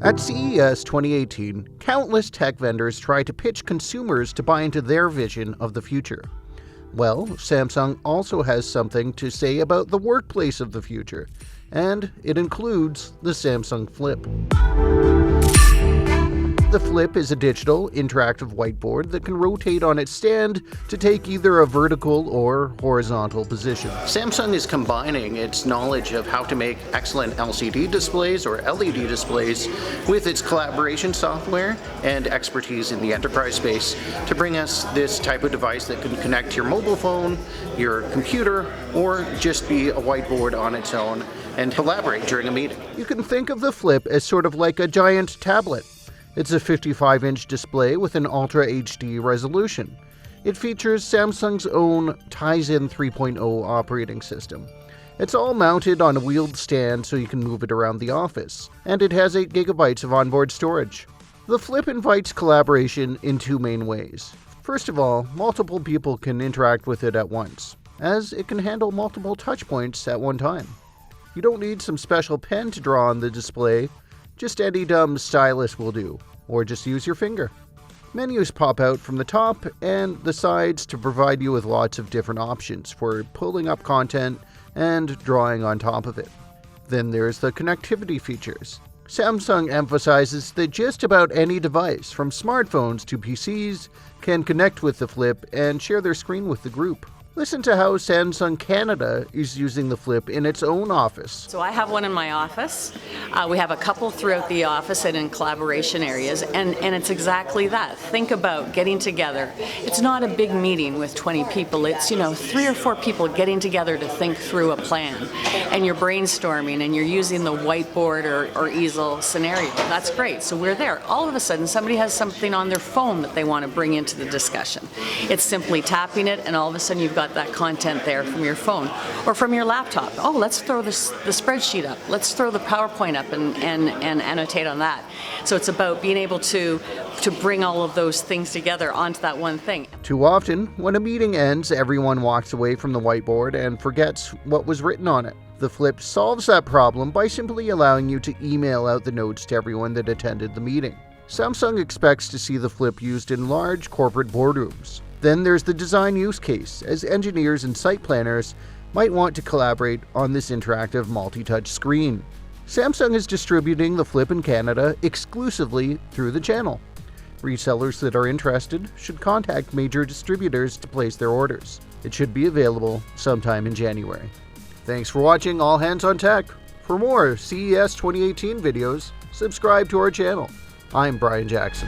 At CES 2018, countless tech vendors try to pitch consumers to buy into their vision of the future. Well, Samsung also has something to say about the workplace of the future, and it includes the Samsung Flip. The Flip is a digital, interactive whiteboard that can rotate on its stand to take either a vertical or horizontal position. Samsung is combining its knowledge of how to make excellent LCD displays or LED displays with its collaboration software and expertise in the enterprise space to bring us this type of device that can connect to your mobile phone, your computer, or just be a whiteboard on its own and collaborate during a meeting. You can think of the Flip as sort of like a giant tablet. It's a 55-inch display with an Ultra HD resolution. It features Samsung's own Tizen 3.0 operating system. It's all mounted on a wheeled stand so you can move it around the office, and it has 8 GB of onboard storage. The Flip invites collaboration in 2 main ways. First of all, multiple people can interact with it at once, as it can handle multiple touch points at one time. You don't need some special pen to draw on the display. Just any dumb stylus will do, or just use your finger. Menus pop out from the top and the sides to provide you with lots of different options for pulling up content and drawing on top of it. Then there's the connectivity features. Samsung emphasizes that just about any device, from smartphones to PCs, can connect with the Flip and share their screen with the group. Listen to how Samsung Canada is using the Flip in its own office. So I have one in my office. We have a couple throughout the office and in collaboration areas, and it's exactly that. Think about getting together. It's not a big meeting with 20 people. It's 3 or 4 people getting together to think through a plan, and you're brainstorming and you're using the whiteboard or easel scenario. That's great. So we're there. All of a sudden, somebody has something on their phone that they want to bring into the discussion. It's simply tapping it, and all of a sudden you've got that content there from your phone or from your laptop. Oh, let's throw the spreadsheet up. Let's throw the PowerPoint up and annotate on that. So it's about being able to bring all of those things together onto that one thing. Too often, when a meeting ends, everyone walks away from the whiteboard and forgets what was written on it. The Flip solves that problem by simply allowing you to email out the notes to everyone that attended the meeting. Samsung expects to see the Flip used in large corporate boardrooms. Then there's the design use case, as engineers and site planners might want to collaborate on this interactive multi-touch screen. Samsung is distributing the Flip in Canada exclusively through the channel. Resellers that are interested should contact major distributors to place their orders. It should be available sometime in January. Thanks for watching All Hands on Tech. For more CES 2018 videos, subscribe to our channel. I'm Brian Jackson.